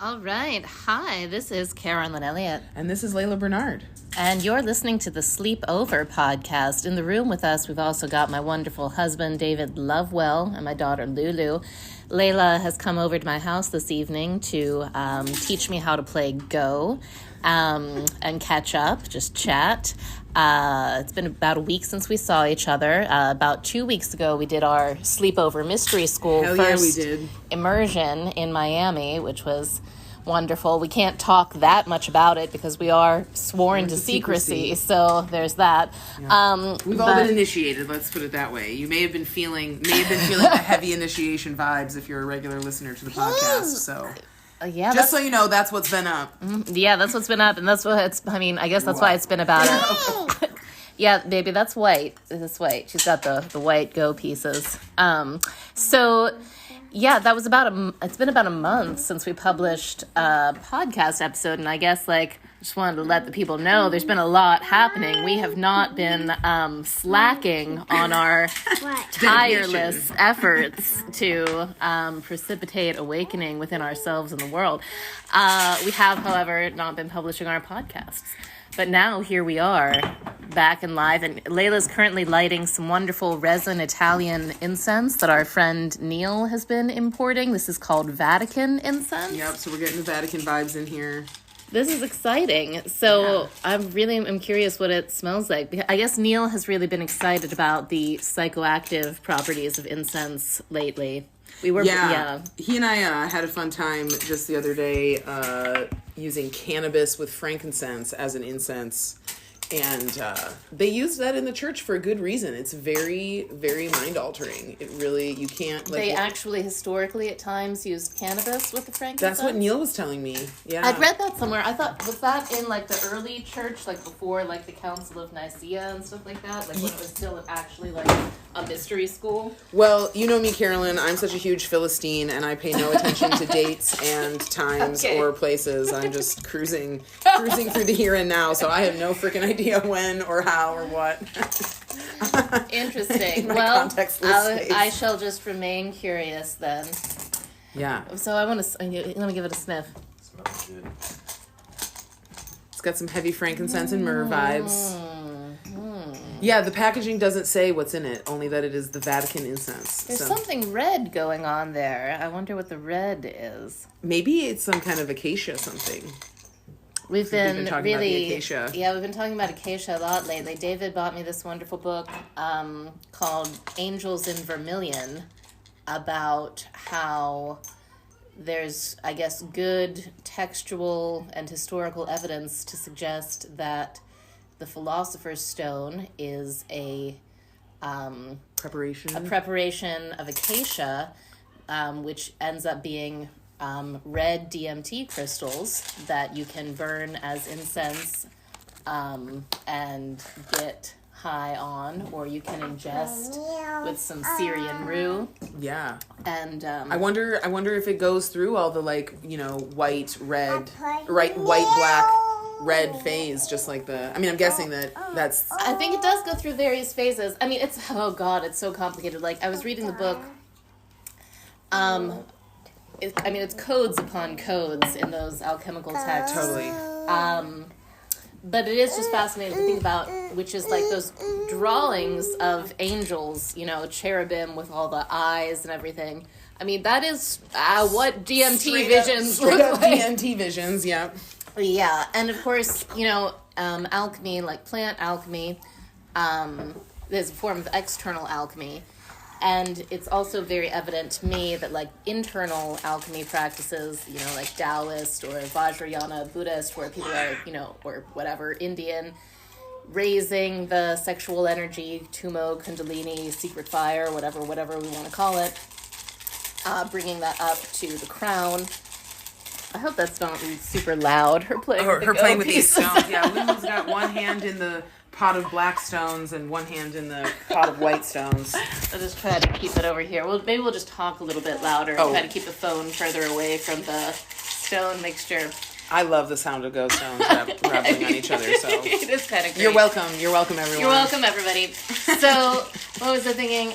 All right. Hi, this is Carolyn Elliott. And this is Laila Bernard. And you're listening to the Sleepover podcast. In the room with us, we've also got my wonderful husband, David Lovewell, and my daughter, Lulu. Laila has come over to my house this evening to teach me how to play Go and catch up, just chat. It's been about a week since we saw each other. About 2 weeks ago, we did our sleepover mystery school first immersion in Miami, which was wonderful. We can't talk that much about it because we are sworn to secrecy, so there's that. Yeah. We've all been initiated, let's put it that way. You may have been feeling the heavy initiation vibes if you're a regular listener to the podcast, so... just so you know, that's what's been up. Yeah, that's what's been up, and that's what I guess that's why it's been about it. Yeah, baby, that's white. This white. She's got the white Go pieces. Yeah, that was it's been about a month since we published a podcast episode, and I guess, just wanted to let the people know there's been a lot happening. We have not been slacking on our tireless efforts to precipitate awakening within ourselves and the world. We have, however, not been publishing our podcasts. But now here we are, back and live, and Laila's currently lighting some wonderful resin Italian incense that our friend Neil has been importing. This is called Vatican incense. Yep, so we're getting the Vatican vibes in here. This is exciting. So yeah. I'm curious what it smells like. I guess Neil has really been excited about the psychoactive properties of incense lately. He and I had a fun time just the other day using cannabis with frankincense as an incense. And they use that in the church for a good reason. It's very, very mind-altering. It really, you can't... They actually historically at times used cannabis with the frankincense? That's what Neil was telling me, yeah. I'd read that somewhere. I thought, was that in, the early church, before, the Council of Nicaea and stuff like that? When it was still actually, a mystery school? Well, you know me, Carolyn. I'm such a huge Philistine, and I pay no attention to dates and times or places. I'm just cruising through the here and now, so I have no freaking idea when or how or what. Interesting. Well, I shall just remain curious then. Yeah. So let me give it a sniff. Smells good. It's got some heavy frankincense and myrrh vibes. Yeah, the packaging doesn't say what's in it, only that it is the Vatican incense. There's something red going on there. I wonder what the red is. Maybe it's some kind of acacia something. We've been talking about the acacia. Yeah, we've been talking about acacia a lot lately. David bought me this wonderful book called Angels in Vermilion about how there's, I guess, good textual and historical evidence to suggest that the Philosopher's Stone is a preparation of acacia, which ends up being red DMT crystals that you can burn as incense and get high on, or you can ingest with some Syrian rue. Yeah. And I wonder if it goes through all the white, red, black, red phase, just like I'm guessing that's... I think it does go through various phases. It's so complicated. I was reading the book. It's codes upon codes in those alchemical texts. Totally. But it is just fascinating to think about, which is those drawings of angels, cherubim with all the eyes and everything. That is what DMT visions look like. DMT visions, yeah. Yeah, and of course, alchemy, plant alchemy, is a form of external alchemy. And it's also very evident to me that, internal alchemy practices, Taoist or Vajrayana Buddhist, where people are, or whatever, Indian, raising the sexual energy, Tumo, Kundalini, secret fire, whatever we want to call it, bringing that up to the crown. I hope that's not super loud. Her playing with these stones. Yeah, Lulu's got one hand in the pot of black stones and one hand in the pot of white stones. I'll just try to keep it over here. Maybe we'll just talk a little bit louder and try to keep the phone further away from the stone mixture. I love the sound of ghost stones rattling on each other. So it is kind of great. You're welcome. You're welcome, everyone. You're welcome, everybody. So, what was I thinking?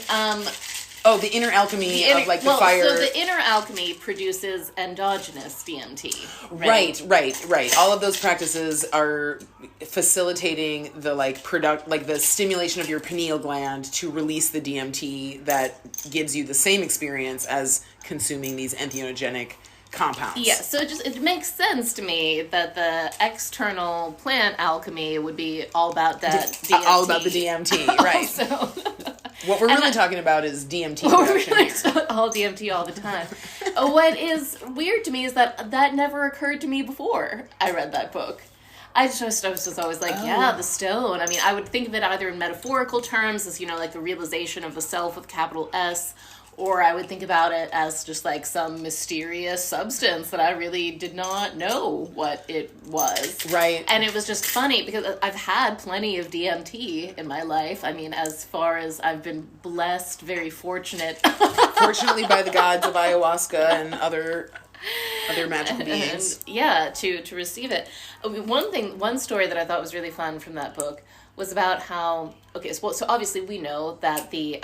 Oh, the inner alchemy of like the fire. So the inner alchemy produces endogenous DMT. Right. All of those practices are facilitating the like the stimulation of your pineal gland to release the DMT that gives you the same experience as consuming these entheogenic compounds. Yeah, so it makes sense to me that the external plant alchemy would be all about that DMT. All about the DMT, right. So what we're really talking about is DMT production. All DMT all the time. What is weird to me is that never occurred to me before I read that book. I was just always like, yeah, the stone. I mean, I would think of it either in metaphorical terms as, like the realization of the self with capital S, or I would think about it as just like some mysterious substance that I really did not know what it was. Right. And it was just funny because I've had plenty of DMT in my life. I mean, as far as I've been blessed, very fortunate. Fortunately by the gods of ayahuasca and other magical beings. To receive it. One story that I thought was really fun from that book was about how, so obviously we know that the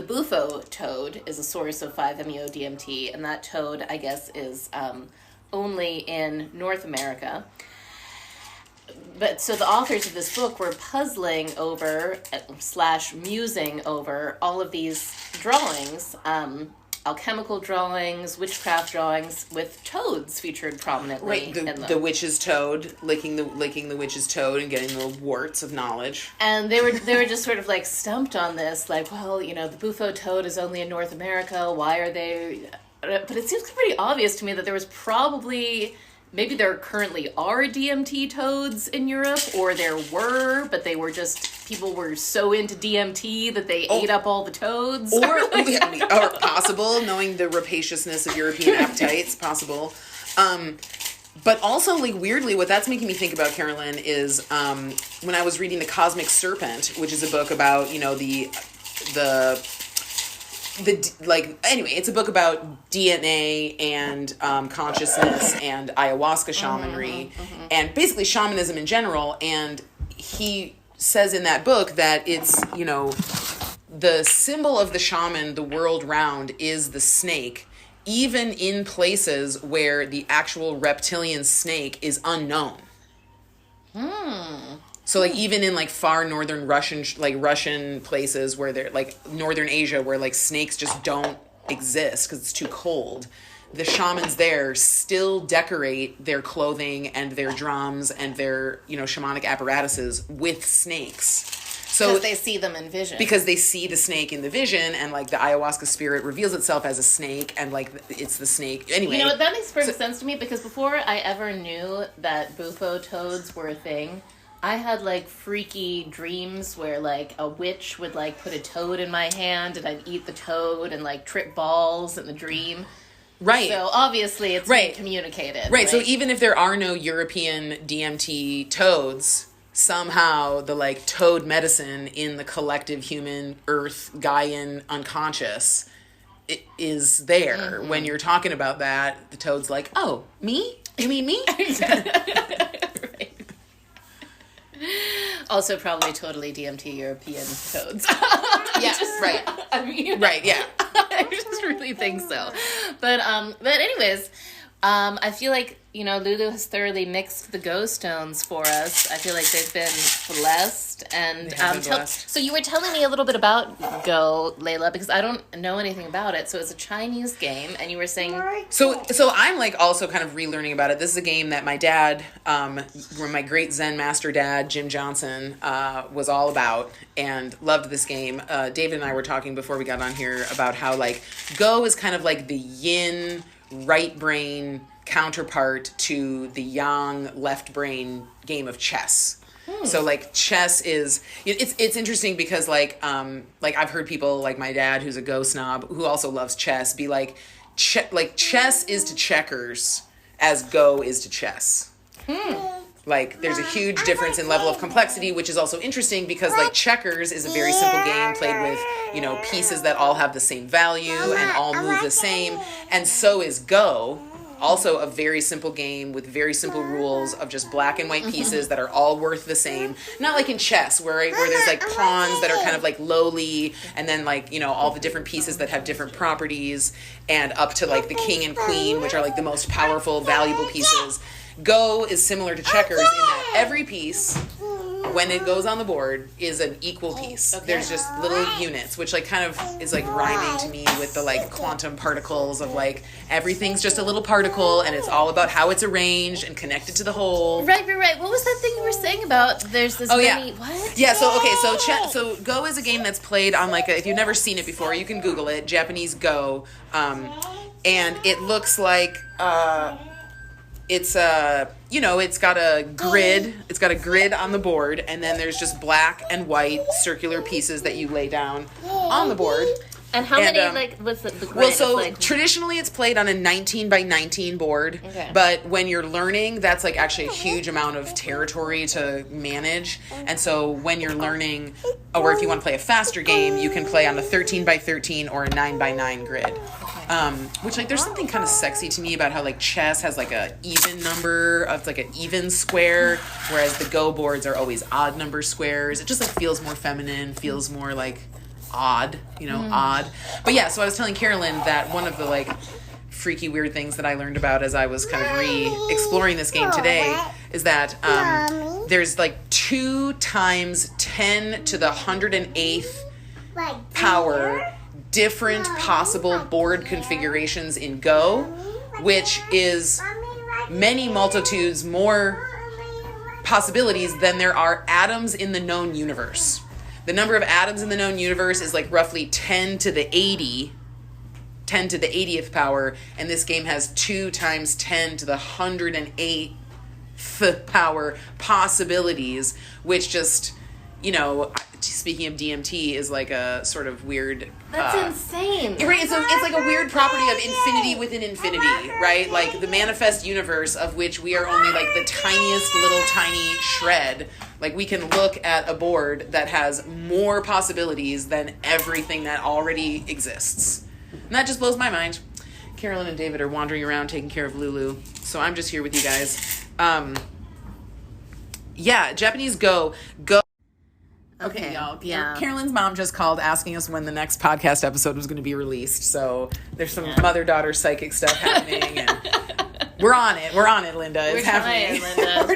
bufo toad is a source of 5-MeO-DMT, and that toad, I guess, is only in North America. But so the authors of this book were puzzling over / musing over all of these drawings, alchemical drawings, witchcraft drawings with toads featured prominently. Right, the witch's toad, licking the witch's toad and getting the warts of knowledge. And they were just sort of like stumped on this, like, well, the bufo toad is only in North America. Why are they? But it seems pretty obvious to me that there was probably. Maybe there currently are DMT toads in Europe, or there were, but they were just, people were so into DMT that they ate up all the toads. Or possible, knowing the rapaciousness of European appetites, possible. But also, like, weirdly, what that's making me think about, Carolyn, is when I was reading The Cosmic Serpent, which is a book about, it's a book about DNA and consciousness and ayahuasca shamanry and basically shamanism in general. And he says in that book that it's, the symbol of the shaman the world round is the snake, even in places where the actual reptilian snake is unknown. So, like, even in, like, far northern Russian places where they're, like, northern Asia, where, like, snakes just don't exist because it's too cold, the shamans there still decorate their clothing and their drums and their, shamanic apparatuses with snakes. So because they see them in vision. Because they see the snake in the vision, and, like, the ayahuasca spirit reveals itself as a snake, and, like, it's the snake. Anyway. That makes perfect sense to me, because before I ever knew that bufo toads were a thing, I had, like, freaky dreams where, like, a witch would, like, put a toad in my hand and I'd eat the toad and, like, trip balls in the dream. Right. So, obviously, it's being communicated. Right, so even if there are no European DMT toads, somehow the, like, toad medicine in the collective human earth Gaian unconscious is there. When you're talking about that, the toad's like, oh, me? You mean me? Also, probably totally DMT European toads. Right. I mean, right, yeah. I just really think so. But anyways, I feel like, Lulu has thoroughly mixed the Go stones for us. I feel like they've been blessed. And so you were telling me a little bit about Go, Laila, because I don't know anything about it. So it's a Chinese game, and you were saying... So I'm, like, also kind of relearning about it. This is a game that my dad, my great Zen master dad, Jim Johnson, was all about and loved this game. David and I were talking before we got on here about how, like, Go is kind of like the yin right brain counterpart to the yang left brain game of chess. So, like, chess is, it's interesting because, like I've heard people like my dad, who's a Go snob, who also loves chess, be like, chess is to checkers as Go is to chess. Like, there's a huge difference in level of complexity, which is also interesting because, like, checkers is a very simple game played with, pieces that all have the same value and all move the same. And so is Go. also a very simple game with very simple rules of just black and white pieces that are all worth the same. Not like in chess where there's like pawns that are kind of like lowly, and then like, you know, all the different pieces that have different properties, and up to like the king and queen, which are like the most powerful, valuable pieces. Go is similar to checkers in that every piece, when it goes on the board, is an equal piece. Okay. There's just little units, which like kind of is like rhyming to me with the like quantum particles of like everything's just a little particle, and it's all about how it's arranged and connected to the whole. Right. What was that thing you were saying about? There's this. What? Yeah. So okay. So Go is a game that's played on like if you've never seen it before, you can Google it. Japanese Go, and it looks like. It's it's got a grid. It's got a grid on the board, and then there's just black and white circular pieces that you lay down on the board. And how many, what's the grid? Well, so traditionally it's played on a 19 by 19 board, okay. But when you're learning, that's like actually a huge amount of territory to manage. And so when you're learning, or if you want to play a faster game, you can play on a 13 by 13 or a 9 by 9 grid. Which like there's something kind of sexy to me about how like chess has like a even number of like an even square, whereas the Go boards are always odd number squares. It just like feels more feminine, feels more like odd, odd. But yeah, so I was telling Carolyn that one of the like freaky weird things that I learned about as I was kind of re-exploring this game today is that there's like 2 times 10 to the 108th power different possible board configurations in Go, which is many multitudes more possibilities than there are atoms in the known universe. The number of atoms in the known universe is like roughly 10 to the 80th power, and this game has 2 times 10 to the 108th power possibilities, which just, speaking of DMT, is like a sort of weird... That's insane. Right, it's like a weird property of infinity within infinity, right? Like the manifest universe of which we are only like the tiniest little tiny shred. Like we can look at a board that has more possibilities than everything that already exists. And that just blows my mind. Carolyn and David are wandering around taking care of Lulu, so I'm just here with you guys. Japanese Go. Okay, y'all. Yeah. Carolyn's mom just called asking us when the next podcast episode was going to be released. So there's some mother-daughter psychic stuff happening, and we're on it. We're on it, Linda. It's happening. Linda.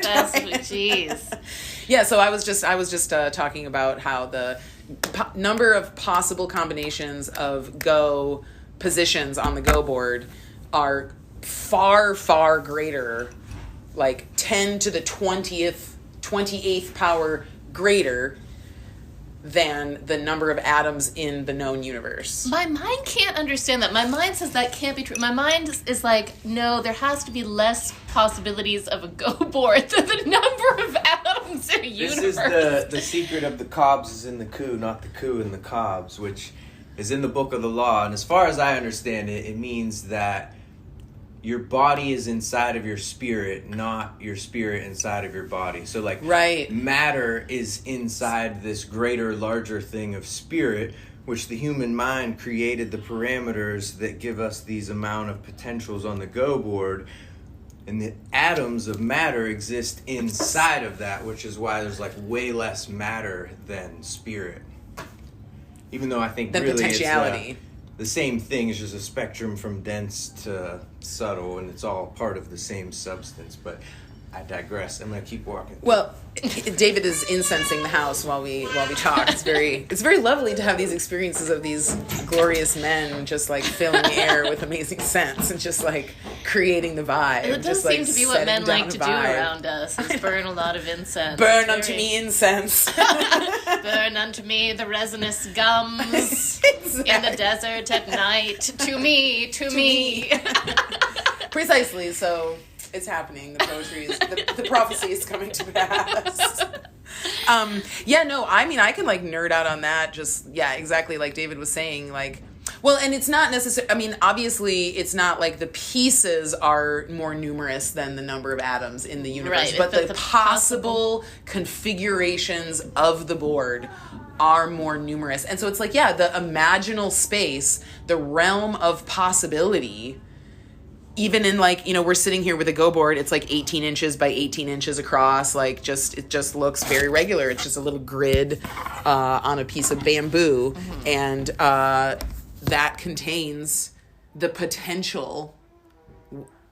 Jeez. Yeah. So I was just talking about how the number of possible combinations of Go positions on the Go board are far, far greater, like 10 to the 28th power greater than the number of atoms in the known universe. My mind can't understand that. My mind says that can't be true. My mind is like, no, there has to be less possibilities of a Go board than the number of atoms in a universe. This is the secret of the Khabs is in the coup, not the coup in the Khabs, which is in the Book of the Law. And as far as I understand it, it means that your body is inside of your spirit, not your spirit inside of your body. So like matter is inside this greater, larger thing of spirit, which the human mind created the parameters that give us these amount of potentials on the Go board. And the atoms of matter exist inside of that, which is why there's like way less matter than spirit. Even though I think really potentiality. It's the same thing, is just a spectrum from dense to subtle, and it's all part of the same substance. But I digress. I'm gonna keep walking. Well, David is incensing the house while we talk. It's very lovely to have these experiences of these glorious men just like filling the air with amazing scents and just like creating the vibe. It does seem to be what men like to do around us, is burn a lot of incense. Burn unto me incense. Burn unto me the resinous gums in the desert at night. To me. Precisely. So it's happening. The poetry is the prophecy is coming to pass. I can like nerd out on that. Just exactly like David was saying. Like, well, and it's not necessary. I mean, obviously, it's not like the pieces are more numerous than the number of atoms in the universe, but the possible configurations of the board are more numerous. And so it's like, the imaginal space, the realm of possibility even in like, we're sitting here with a go board, it's like 18 inches by 18 inches across. Like it just looks very regular. It's just a little grid on a piece of bamboo. Mm-hmm. And that contains the potential,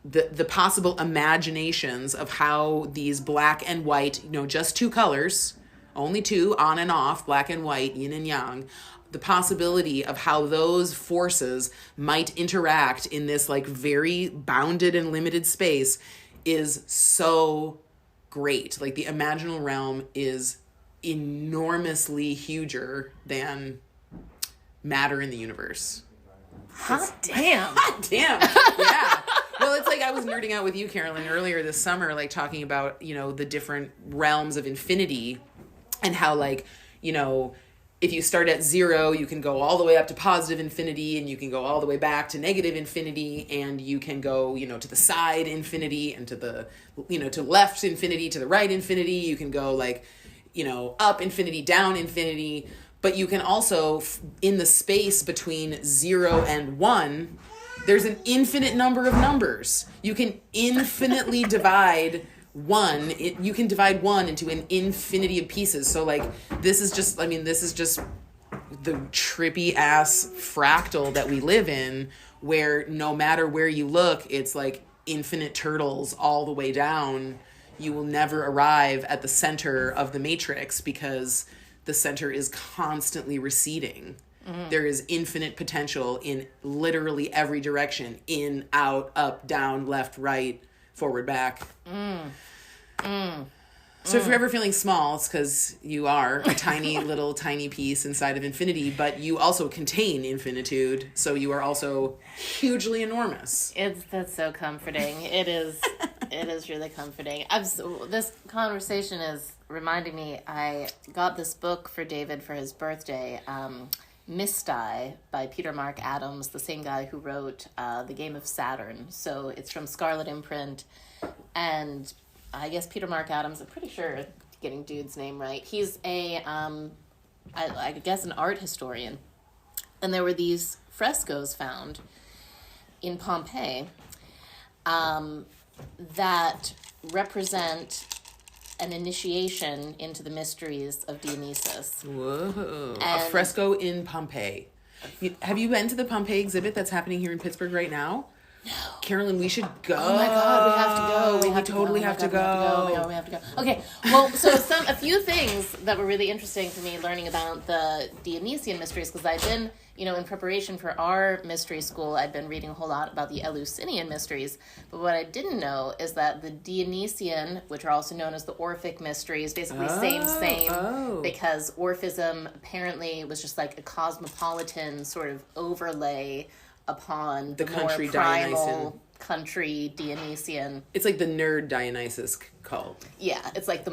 the possible imaginations of how these black and white, just two colors, only two, on and off, black and white, yin and yang, the possibility of how those forces might interact in this like very bounded and limited space is so great. Like the imaginal realm is enormously huger than matter in the universe. Hot damn. Hot damn. Yeah. Well, it's like I was nerding out with you, Carolyn, earlier this summer, like talking about, the different realms of infinity and how like, if you start at 0, you can go all the way up to positive infinity, and you can go all the way back to negative infinity, and you can go, to the side infinity and to the, to left infinity, to the right infinity. You can go like, up infinity, down infinity. But you can also, in the space between 0 and 1, there's an infinite number of numbers. You can infinitely divide you can divide 1 into an infinity of pieces. So like this is just the trippy ass fractal that we live in, where no matter where you look, it's like infinite turtles all the way down. You will never arrive at the center of the matrix because the center is constantly receding. Mm. There is infinite potential in literally every direction: in, out, up, down, left, right, forward, back. So if you're ever feeling small, it's because you are a tiny piece inside of infinity, but you also contain infinitude, so you are also hugely enormous. That's so comforting. It is really comforting. This conversation is reminding me, I got this book for David for his birthday, MYSTAI by Peter Mark Adams, the same guy who wrote The Game of Saturn. So it's from Scarlet Imprint, and I guess Peter Mark Adams, I'm pretty sure getting dude's name right. He's I guess an art historian. And there were these frescoes found in Pompeii that represent an initiation into the mysteries of Dionysus. Whoa. A fresco in Pompeii. Have you been to the Pompeii exhibit that's happening here in Pittsburgh right now? No. Carolyn, we should go. Oh my God, we have to go. We have to go. Okay, well, so a few things that were really interesting to me learning about the Dionysian Mysteries, because I've been, in preparation for our mystery school, I'd been reading a whole lot about the Eleusinian Mysteries, but what I didn't know is that the Dionysian, which are also known as the Orphic Mysteries, basically same, because Orphism apparently was just like a cosmopolitan sort of overlay upon the country more primal Dionysian. Country Dionysian. It's like the nerd Dionysus cult. Yeah, it's like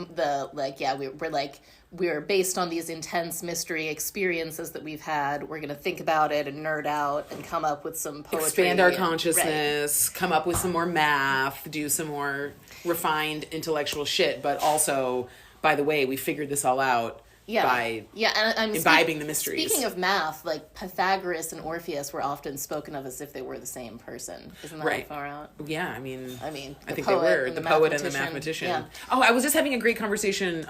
we're based on these intense mystery experiences that we've had. We're going to think about it and nerd out and come up with some poetry. Expand our consciousness, come up with some more math, do some more refined intellectual shit. But also, by the way, we figured this all out. By imbibing the mysteries. Speaking of math, like Pythagoras and Orpheus were often spoken of as if they were the same person. Isn't that right? Far out? Yeah, I think they were. The poet and the mathematician. Yeah. Oh, I was just having a great conversation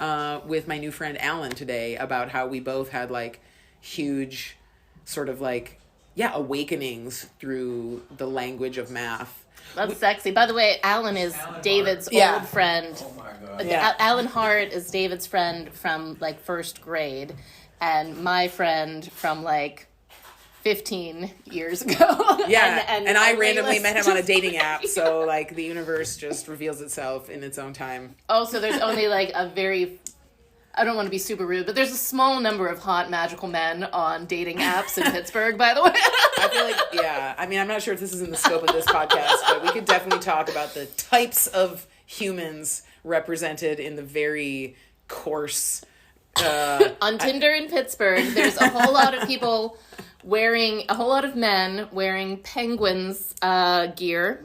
with my new friend Allen today about how we both had like huge sort of like, awakenings through the language of math. That's sexy. By the way, Allen is David's old friend. Oh my God. Yeah. Allen Hart is David's friend from like first grade, and my friend from like 15 years ago. Yeah, and I randomly met him on a dating app, so like the universe just reveals itself in its own time. Oh, so there's only like a very... I don't want to be super rude, but there's a small number of hot magical men on dating apps in Pittsburgh, by the way. I feel like, I'm not sure if this is in the scope of this podcast, but we could definitely talk about the types of humans represented in the very coarse... on Tinder in Pittsburgh, there's a whole lot of people a whole lot of men wearing Penguins gear.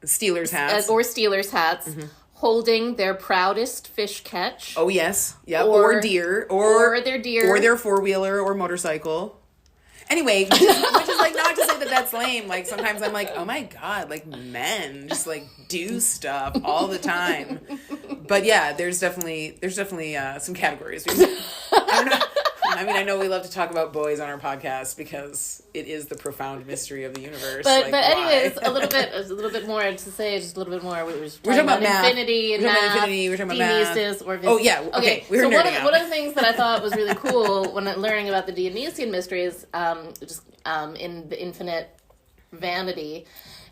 Steelers hats. Or Steelers hats. Mm-hmm. Holding their proudest fish catch. Oh, yes. Yeah. Or deer. Or their deer. Or their four-wheeler or motorcycle. Anyway, which is like not to say that like that's lame. Like sometimes I'm like, oh my God, like men just like do stuff all the time. But yeah, there's definitely some categories. I don't know. I mean, I know we love to talk about boys on our podcast because it is the profound mystery of the universe. But anyways, a little bit more to say. Just a little bit more. We're talking about infinity and math. We're talking about Dionysus or oh yeah. Okay. We were so nerding out. One of the things that I thought was really cool when learning about the Dionysian mysteries, in the infinite vanity,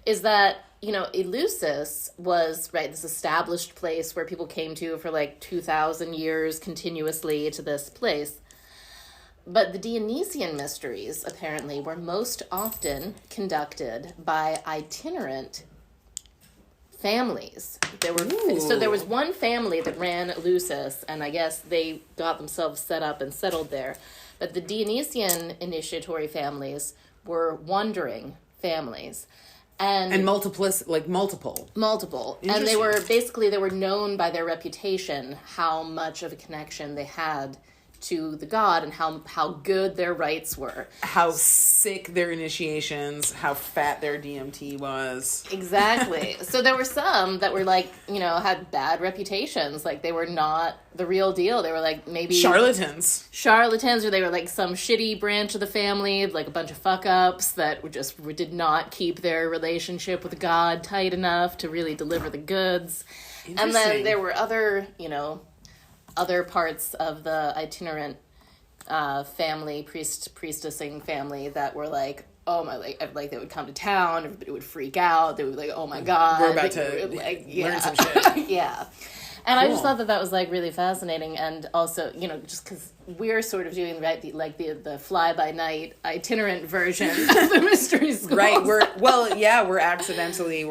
is that Eleusis was this established place where people came to for like 2,000 years continuously to this place. But the Dionysian mysteries, apparently, were most often conducted by itinerant families. There was one family that ran Eleusis, and I guess they got themselves set up and settled there. But the Dionysian initiatory families were wandering families. And multiple. And they were known by their reputation, how much of a connection they had to the god and how good their rites were. How sick their initiations, how fat their DMT was. Exactly. So there were some that were had bad reputations. Like they were not the real deal. They were like maybe charlatans, or they were like some shitty branch of the family, like a bunch of fuck-ups that did not keep their relationship with God tight enough to really deliver the goods. And then there were other parts of the itinerant family, priestessing family that were like, oh my, like they would come to town, everybody would freak out, they would be like, oh my God. We're about to learn some shit. Yeah. And cool. I just thought that was like really fascinating, and also, just because we're sort of doing the fly-by-night itinerant version of the mystery schools. Right. We're accidentally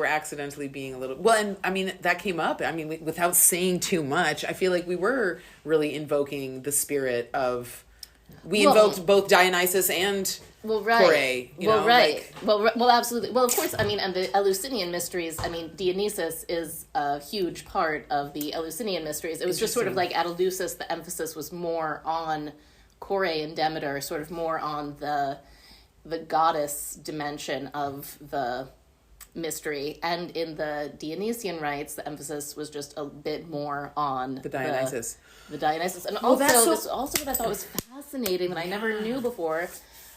being a little, well, and I mean, that came up. I mean, without saying too much, I feel like we were really invoking the spirit of, invoked both Dionysus and Kore, Well, absolutely. Well, of course, I mean, and the Eleusinian mysteries, I mean, Dionysus is a huge part of the Eleusinian mysteries. It was just sort of like at Eleusis, the emphasis was more on Kore and Demeter, sort of more on the goddess dimension of the mystery. And in the Dionysian rites, the emphasis was just a bit more on the Dionysus. And also what I thought was fascinating that I never knew before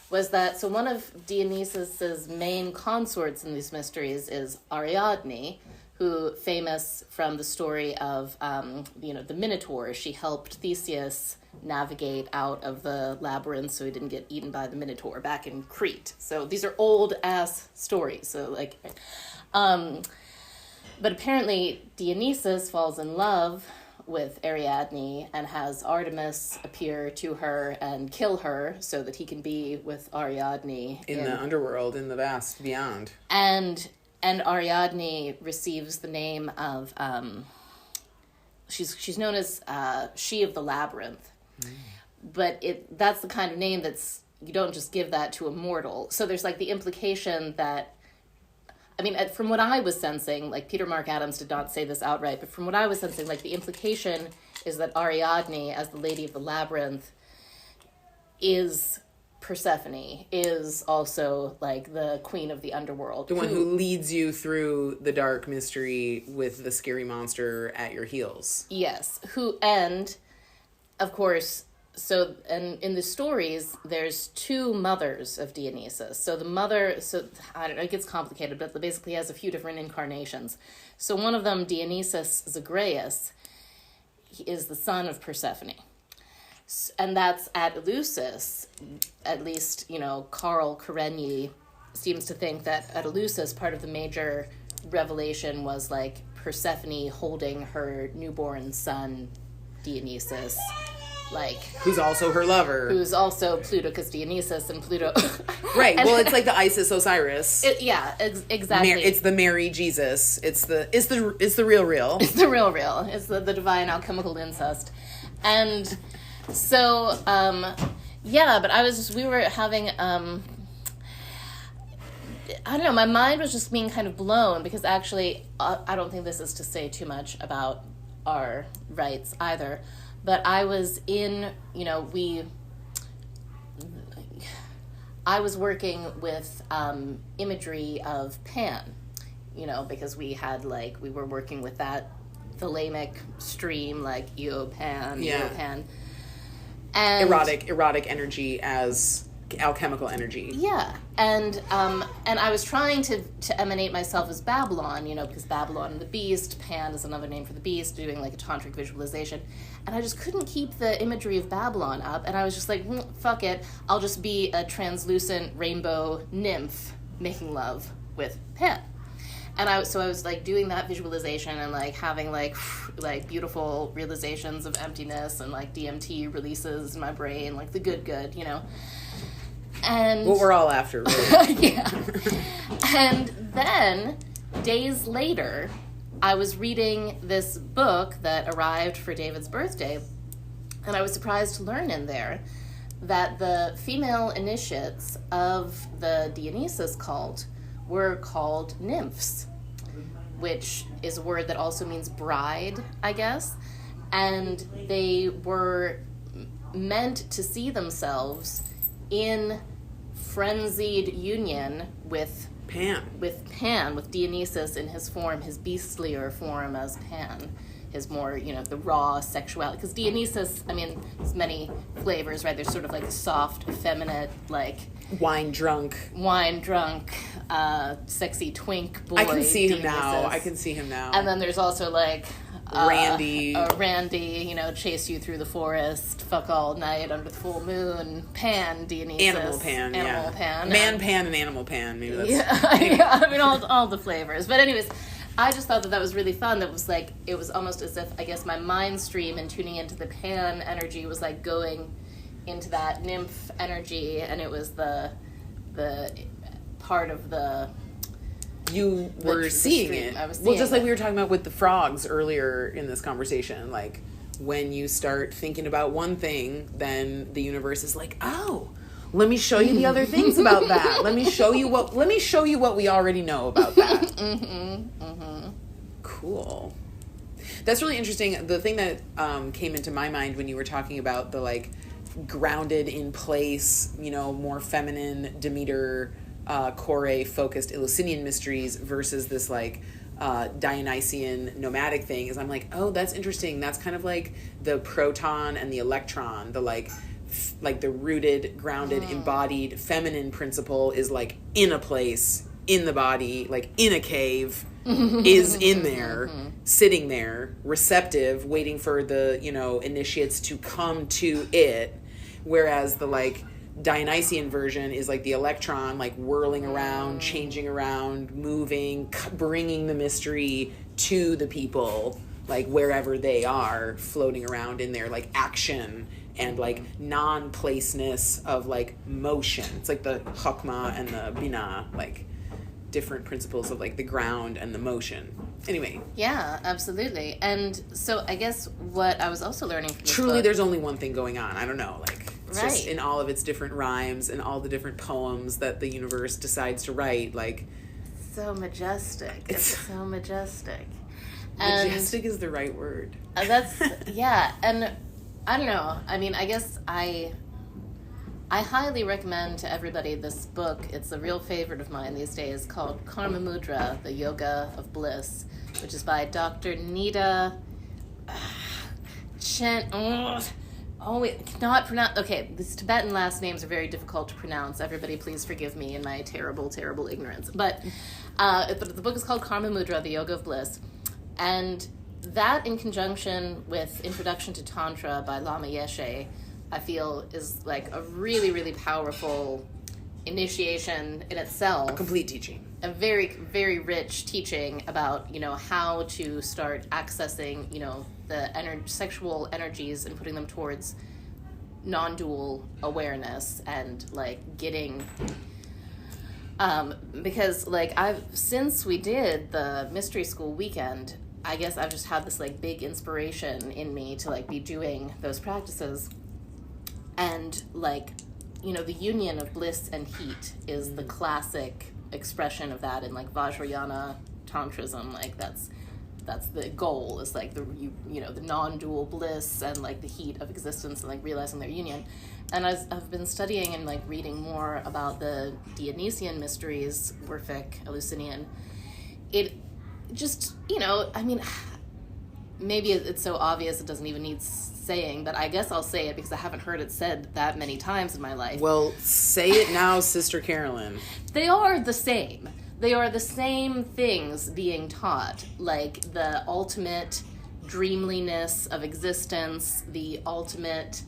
was that, so one of Dionysus's main consorts in these mysteries is Ariadne, who, famous from the story of, the Minotaur. She helped Theseus navigate out of the labyrinth so he didn't get eaten by the Minotaur back in Crete. So these are old-ass stories. So, but apparently Dionysus falls in love with Ariadne and has Artemis appear to her and kill her so that he can be with Ariadne in the underworld, in the vast beyond. And Ariadne receives the name of she's known as She of the Labyrinth. But that's the kind of name that's, you don't just give that to a mortal. So there's like the implication that, I mean, from what I was sensing, like Peter Mark Adams did not say this outright, but from what I was sensing, like the implication is that Ariadne, as the Lady of the Labyrinth, is Persephone, is also like the queen of the underworld. The one who leads you through the dark mystery with the scary monster at your heels. Yes. And of course, so, and in the stories, there's two mothers of Dionysus. So the mother, I don't know, it gets complicated, but basically has a few different incarnations. So one of them, Dionysus Zagreus, he is the son of Persephone. And that's at Eleusis. At least, Carl Karenyi seems to think that at Eleusis, part of the major revelation was like Persephone holding her newborn son, Dionysus, who's also her lover, who's also Pluto, because Dionysus and Pluto right. Well, it's like the Isis Osiris. Exactly. It's the Mary Jesus. It's the real it's the real it's the divine alchemical incest. And so but we were having I don't know, my mind was just being kind of blown, because actually I don't think this is to say too much about our rights either. But I was in, I was working with imagery of Pan, because we were working with that thalamic stream, like Pan. And erotic energy as alchemical energy. Yeah, and I was trying to emanate myself as Babylon, because Babylon and the beast, Pan is another name for the beast, doing like a tantric visualization, and I just couldn't keep the imagery of Babylon up, and I was just like, fuck it, I'll just be a translucent rainbow nymph making love with Pan. And I was like doing that visualization and like having like beautiful realizations of emptiness and like DMT releases in my brain, like the good, and what we're all after, really. yeah. And then days later, I was reading this book that arrived for David's birthday, and I was surprised to learn in there that the female initiates of the Dionysius cult were called nymphs, which is a word that also means bride, I guess. And they were meant to see themselves in frenzied union with Pan, with Dionysus in his form, his beastlier form as Pan, his more, the raw sexuality. Because Dionysus, there's many flavors, right? There's sort of like a soft, effeminate, like wine drunk, sexy twink boy. I can see Dionysus. him now. And then there's also like Randy, chase you through the forest, fuck all night under the full moon, Pan, Dionysus. Animal Pan. Man Pan and Animal Pan, maybe that's... Yeah, all the flavors. But anyways, I just thought that was really fun. That was like, it was almost as if, I guess, my mind stream and tuning into the Pan energy was like going into that nymph energy, and it was the part of the... You were seeing it. I was seeing well, just like we were talking about with the frogs earlier in this conversation. Like, when you start thinking about one thing, then the universe is like, oh, let me show you the other things about that. Let me show you what we already know about that. Cool. That's really interesting. The thing that came into my mind when you were talking about the like grounded in place, more feminine Demeter Kore focused Eleusinian mysteries versus this like Dionysian nomadic thing is I'm like, oh, that's interesting. That's kind of like the proton and the electron, the like the rooted, grounded, embodied feminine principle is like in a place, in the body, like in a cave, is in there, sitting there, receptive, waiting for the, initiates to come to it. Whereas the like Dionysian version is like the electron, like whirling around, changing around, moving, bringing the mystery to the people, like wherever they are, floating around in their like action and like non-placeness of like motion. It's like the chokmah and the binah, like different principles of like the ground and the motion. Anyway. Yeah, absolutely. And so I guess what I was also learning from this truly book, there's only one thing going on. I don't know, like it's right. just in all of its different rhymes and all the different poems that the universe decides to write, like so majestic. It's so majestic. Majestic is the right word. That's yeah, and I don't know. I guess I highly recommend to everybody this book. It's a real favorite of mine these days, called Karma Mudra, The Yoga of Bliss, which is by Dr. Nita Chen. Cannot pronounce. Okay, these Tibetan last names are very difficult to pronounce. Everybody, please forgive me in my terrible, terrible ignorance. But the book is called Karma Mudra, The Yoga of Bliss, and that, in conjunction with Introduction to Tantra by Lama Yeshe, I feel is like a really, really powerful initiation in itself. A complete teaching. A very, very rich teaching about, how to start accessing, the sexual energies and putting them towards non-dual awareness and, like, getting... because, like, since we did the mystery school weekend, I guess I've just had this, like, big inspiration in me to, like, be doing those practices. And, like, the union of bliss and heat is the classic expression of that in, like, Vajrayana Tantrism. Like, that's the goal, is, like, the non-dual bliss and, like, the heat of existence and, like, realizing their union. and I've been studying and like reading more about the Dionysian Mysteries, Orphic, Eleusinian. It just, I mean, maybe it's so obvious it doesn't even need saying, but I guess I'll say it because I haven't heard it said that many times in my life. Well, say it now, Sister Carolyn. They are the same. They are the same things being taught, like the ultimate dreamliness of existence, the ultimate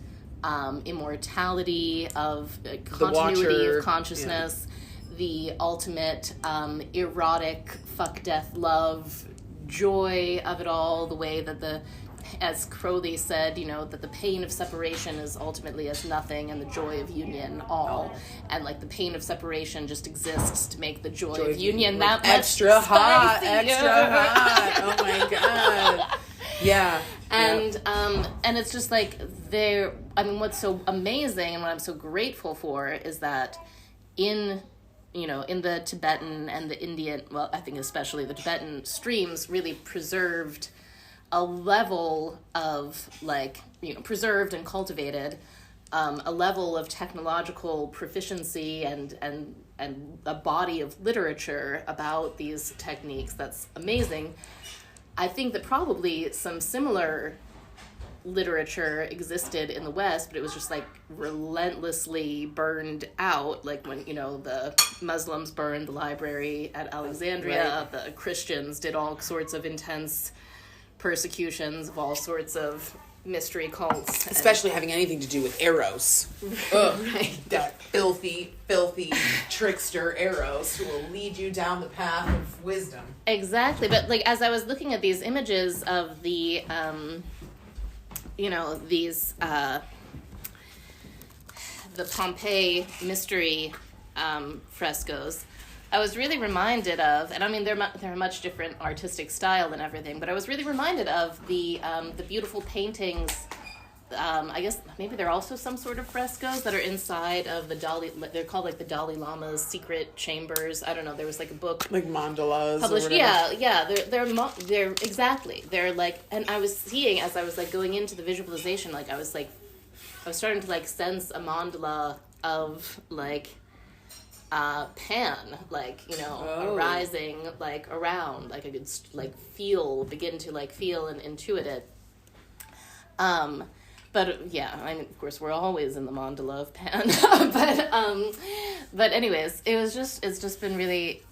immortality of continuity of consciousness, the ultimate erotic fuck, death, love, joy of it all, the way that as Crowley said, that the pain of separation is ultimately as nothing and the joy of union all. And like the pain of separation just exists to make the joy of union that much extra hot. Oh my God. Yeah. And it's just like what's so amazing and what I'm so grateful for is that in the Tibetan and the Indian, well, I think especially the Tibetan streams really preserved a level of preserved and cultivated a level of technological proficiency and a body of literature about these techniques that's amazing. I think that probably some similar literature existed in the West, but it was just like relentlessly burned out, like when the Muslims burned the library at Alexandria, right. The Christians did all sorts of intense persecutions of all sorts of mystery cults, especially having anything to do with Eros. Right. That filthy trickster Eros who will lead you down the path of wisdom. Exactly. But like as I was looking at these images of the these the Pompeii mystery frescoes, I was really reminded of, and I mean they're a much different artistic style and everything, but I was really reminded of the beautiful paintings. I guess maybe they're also some sort of frescoes that are inside of the they're called like the Dalai Lama's secret chambers. I don't know. There was like a book like mandalas published. Or whatever. Yeah. They're exactly. They're like, and I was seeing as I was like going into the visualization, like I was starting to like sense a mandala of like. Pan, like, arising, like, around, like, I could, like, begin to, like, feel and intuit it. But, yeah, I mean, of course, we're always in the mandala of Pan, but anyways, it's just been really,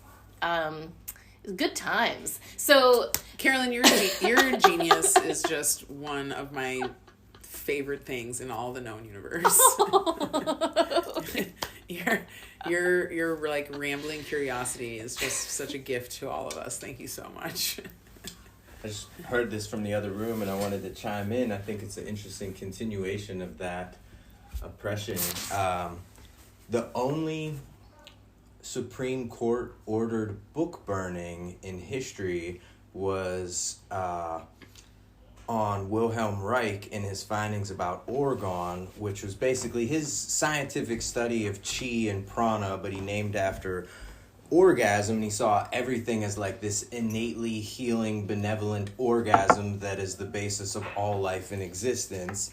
good times. So, Carolyn, your genius is just one of my favorite things in all the known universe. Your like rambling curiosity is just such a gift to all of us. Thank you so much. I just heard this from the other room and I wanted to chime in. I think it's an interesting continuation of that oppression. The only Supreme Court ordered book burning in history was on Wilhelm Reich in his findings about orgone, which was basically his scientific study of chi and prana, but he named after orgasm, and he saw everything as like this innately healing, benevolent orgasm that is the basis of all life in existence.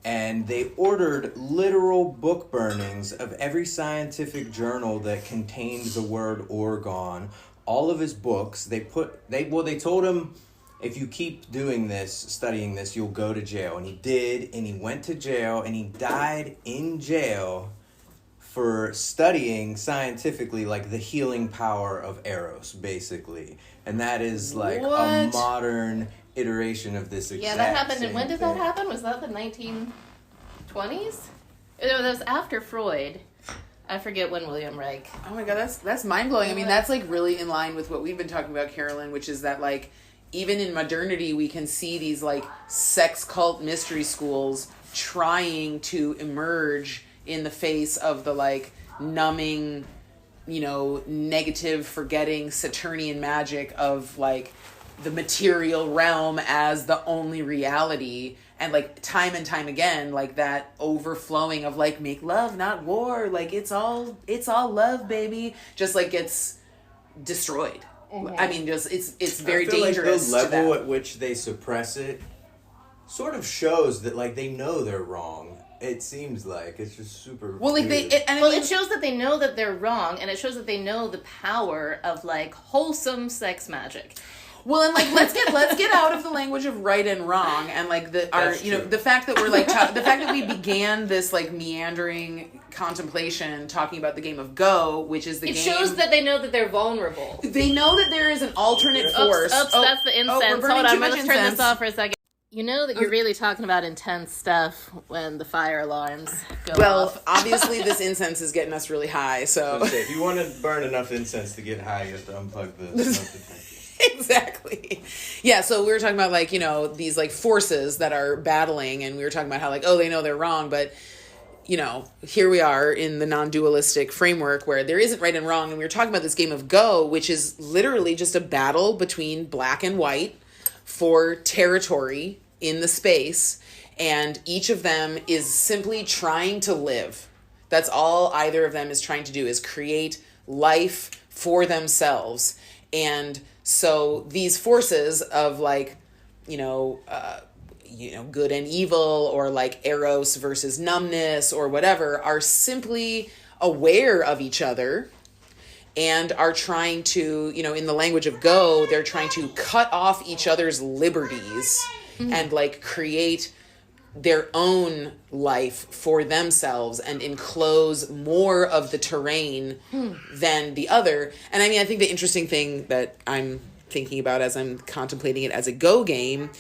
And they ordered literal book burnings of every scientific journal that contained the word orgone, all of his books. They told him, if you keep doing this, studying this, you'll go to jail. And he did, and he went to jail, and he died in jail for studying scientifically, like, the healing power of Eros, basically. And that is, like, a modern iteration of this exact that happened. And when did that thing. happen? Was that the 1920s? That was after Freud. I forget when William Reich. Oh my God, that's mind-blowing. I mean, that's, like, really in line with what we've been talking about, Carolyn, which is that, like, even in modernity, we can see these, like, sex cult mystery schools trying to emerge in the face of the, like, numbing, negative, forgetting, Saturnian magic of, like, the material realm as the only reality. And, like, time and time again, like, that overflowing of, like, make love, not war. Like, it's all love, baby. Just, like, gets destroyed. Mm-hmm. I mean, just it's very dangerous. Like the level at which they suppress it sort of shows that, like, they know they're wrong, It seems like it's just super. Well, like weird. It shows that they know that they're wrong, and it shows that they know the power of like wholesome sex magic. Well, and like let's get out of the language of right and wrong, and like the fact that we're like the fact that we began this like meandering contemplation talking about the game of Go, which is the game. It shows that they know that they're vulnerable. They know that there is an alternate force. Oops, that's the incense. Hold on, I'm going to turn this off for a second. You know that you're really talking about intense stuff when the fire alarms go off. Well, obviously this incense is getting us really high, so... If you want to burn enough incense to get high, you have to unplug the Exactly. Yeah, so we were talking about, like, you know, these, like, forces that are battling, and we were talking about how, like, oh, they know they're wrong, but, you know, here we are in the non-dualistic framework where there isn't right and wrong, and we were talking about this game of Go, which is literally just a battle between black and white for territory in the space, and each of them is simply trying to live. That's all either of them is trying to do, is create life for themselves. And so these forces of like, good and evil, or like eros versus numbness or whatever, are simply aware of each other and are trying to, in the language of Go, they're trying to cut off each other's liberties and like create their own life for themselves and enclose more of the terrain than the other. And I mean, I think the interesting thing that I'm thinking about as I'm contemplating it as a Go game,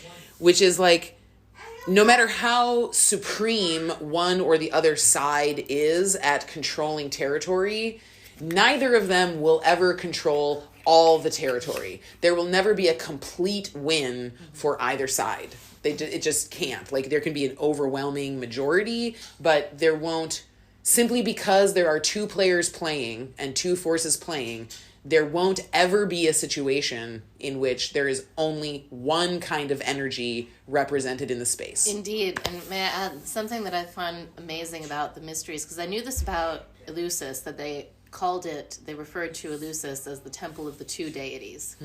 which is like, no matter how supreme one or the other side is at controlling territory, neither of them will ever control all the territory. There will never be a complete win for either side. It just can't. Like, there can be an overwhelming majority, but there won't, simply because there are two players playing and two forces playing, there won't ever be a situation in which there is only one kind of energy represented in the space. Indeed. And may I add something that I find amazing about the mysteries, because I knew this about Eleusis, that they referred to Eleusis as the temple of the two deities.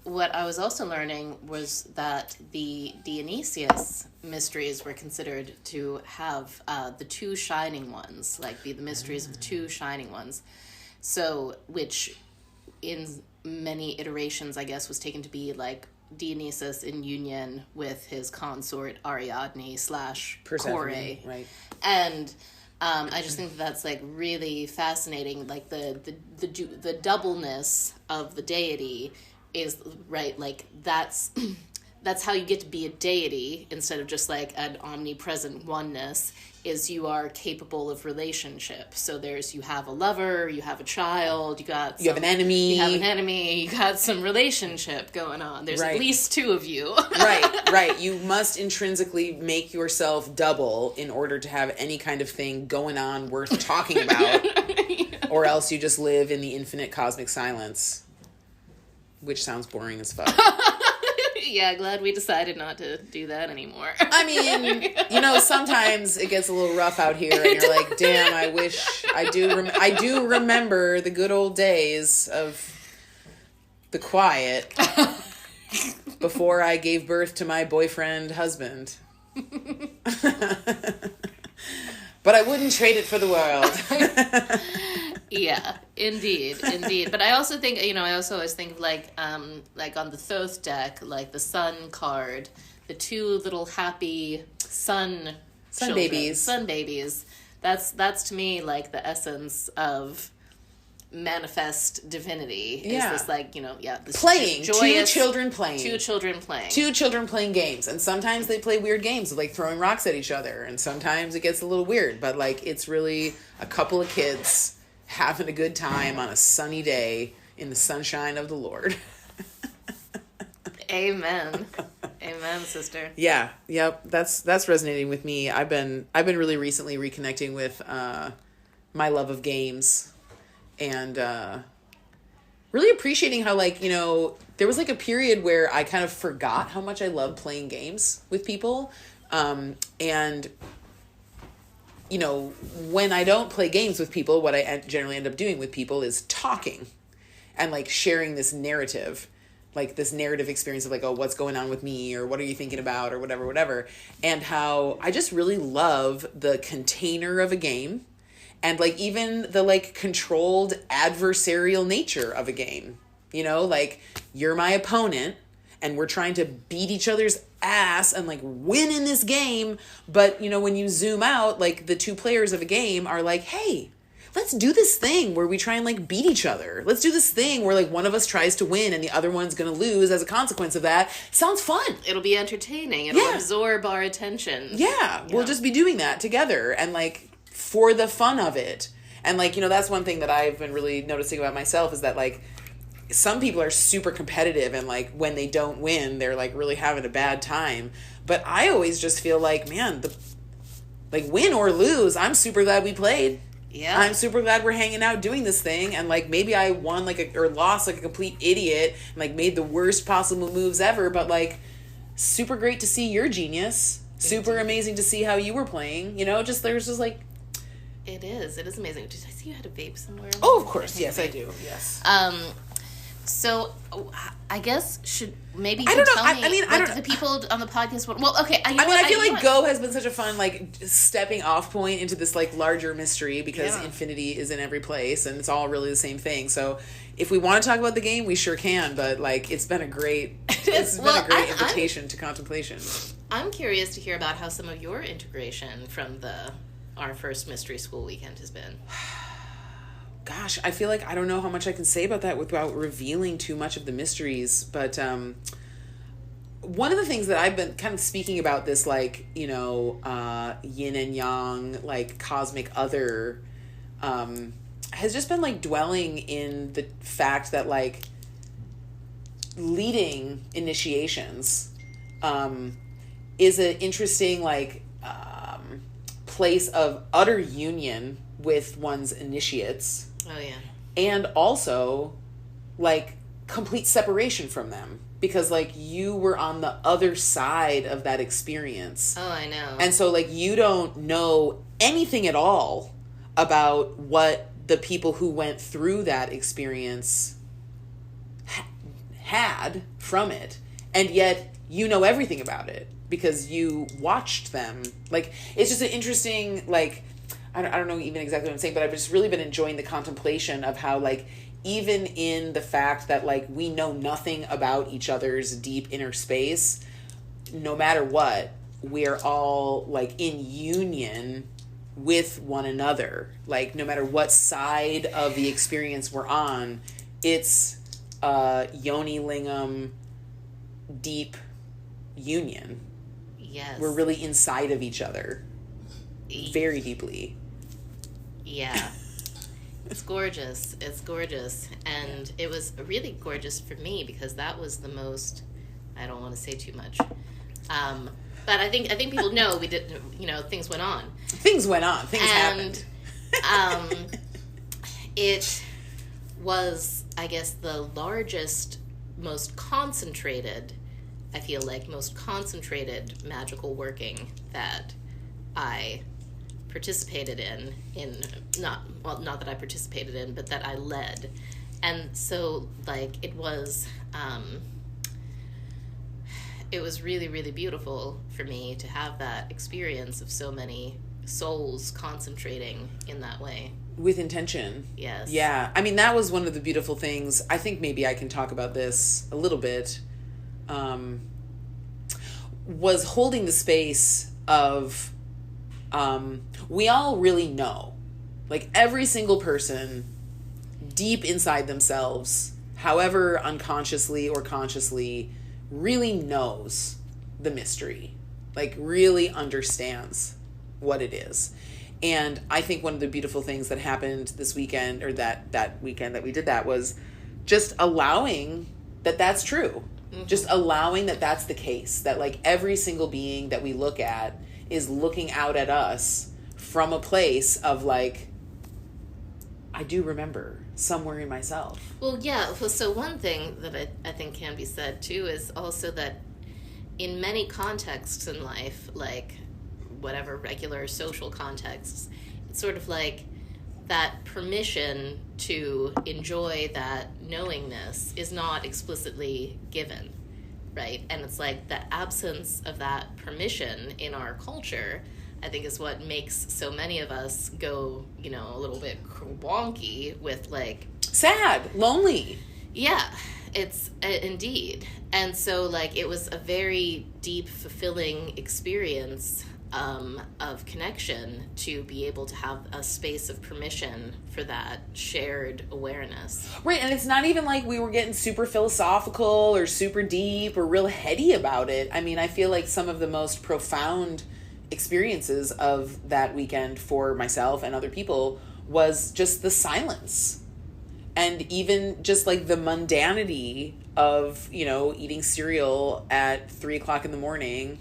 What I was also learning was that the Dionysius mysteries were considered to have the two shining ones, like be the mysteries of the two shining ones. So, which in many iterations, I guess, was taken to be like Dionysus in union with his consort Ariadne / Kore. Right. And I just think that's like really fascinating. Like the doubleness of the deity is right. Like that's how you get to be a deity instead of just like an omnipresent oneness. Is you are capable of relationship. So you have a lover, you have a child, you have an enemy, you got some relationship going on. There's at least two of you. Right. You must intrinsically make yourself double in order to have any kind of thing going on worth talking about, or else you just live in the infinite cosmic silence, which sounds boring as fuck. Yeah, glad we decided not to do that anymore. I mean, sometimes it gets a little rough out here, and you're like, damn, I wish I do remember the good old days of the quiet before I gave birth to my boyfriend husband. But I wouldn't trade it for the world. Yeah, indeed. But I also think, I also always think of like on the Thoth deck, like the sun card, the two little happy sun babies. That's to me like the essence of manifest divinity. Yeah. Is this like, this playing. Joyous, two children playing. Two children playing games. And sometimes they play weird games, like throwing rocks at each other. And sometimes it gets a little weird. But like, it's really a couple of kids having a good time on a sunny day in the sunshine of the Lord. Amen. Amen, sister. Yeah. Yep. That's resonating with me. I've been really recently reconnecting with my love of games, and really appreciating how, like, there was like a period where I kind of forgot how much I love playing games with people. And when I don't play games with people, what I generally end up doing with people is talking and like sharing this narrative. like this narrative experience of like, oh, what's going on with me, or what are you thinking about, or whatever, and how I just really love the container of a game, and like even the like controlled adversarial nature of a game. You know, like you're my opponent and we're trying to beat each other's ass and like win in this game, but you know, when you zoom out, like the two players of a game are like, hey, let's do this thing where we try and like beat each other. Let's do this thing where like one of us tries to win and the other one's going to lose as a consequence of that. Sounds fun. It'll be entertaining. It'll absorb our attention. Yeah. We'll just be doing that together and like for the fun of it. And like, you know, that's one thing that I've been really noticing about myself is that like some people are super competitive and like when they don't win, they're like really having a bad time. But I always just feel like, man, like win or lose, I'm super glad we played. Yeah. I'm super glad we're hanging out doing this thing, and like maybe I won or lost like a complete idiot and like made the worst possible moves ever, but like super great to see your genius. Super amazing to see how you were playing, you know, just there's just like it is amazing. Did I see you had a vape somewhere? Oh, of course. Yes, I do. Yes. So I guess should maybe I don't know. Tell me, I mean, what I don't. The people on the podcast. Well, okay. I feel like Go has been such a fun like stepping off point into this like larger mystery because infinity is in every place and it's all really the same thing. So if we want to talk about the game, we sure can. But like, it's been a great invitation to contemplation. I'm curious to hear about how some of your integration from our first mystery school weekend has been. Gosh, I feel like I don't know how much I can say about that without revealing too much of the mysteries. But one of the things that I've been kind of speaking about this, like, you know, yin and yang, like cosmic other, has just been like dwelling in the fact that like leading initiations is an interesting like place of utter union with one's initiates. Oh, yeah. And also, like, complete separation from them. Because, like, you were on the other side of that experience. Oh, I know. And so, like, you don't know anything at all about what the people who went through that experience had from it. And yet, you know everything about it. Because you watched them. Like, it's just an interesting, like... I don't know even exactly what I'm saying, but I've just really been enjoying the contemplation of how, like, even in the fact that, like, we know nothing about each other's deep inner space, no matter what, we're all, like, in union with one another. Like, no matter what side of the experience we're on, it's yoni lingam deep union. Yes. We're really inside of each other. Very deeply. Yeah. It's gorgeous. And it was really gorgeous for me because that was the most, I don't want to say too much. But I think people know we did, you know, things went on. Things happened. It was, I guess, the largest, most concentrated magical working that I participated in not that I participated in, but that I led. And so, like, it was really, really beautiful for me to have that experience of so many souls concentrating in that way. With intention. Yes. Yeah. I mean, that was one of the beautiful things. I think maybe I can talk about this a little bit. Was holding the space of... we all really know, like every single person deep inside themselves, however unconsciously or consciously, really knows the mystery, like really understands what it is. And I think one of the beautiful things that happened this weekend, or that weekend that we did that, was just allowing that that's true. Mm-hmm. Just allowing that that's the case, that like every single being that we look at is looking out at us from a place of like, I do remember somewhere in myself. Well, yeah. So one thing that I think can be said too is also that in many contexts in life, like whatever regular social contexts, it's sort of like that permission to enjoy that knowingness is not explicitly given, right? And it's like the absence of that permission in our culture, I think, is what makes so many of us go, you know, a little bit wonky with, like... sad, lonely. Yeah, it's indeed. And so, like, it was a very deep, fulfilling experience of connection to be able to have a space of permission for that shared awareness. Right, and it's not even like we were getting super philosophical or super deep or real heady about it. I mean, I feel like some of the most profound experiences of that weekend for myself and other people was just the silence. And even just like the mundanity of, you know, eating cereal at 3:00 in the morning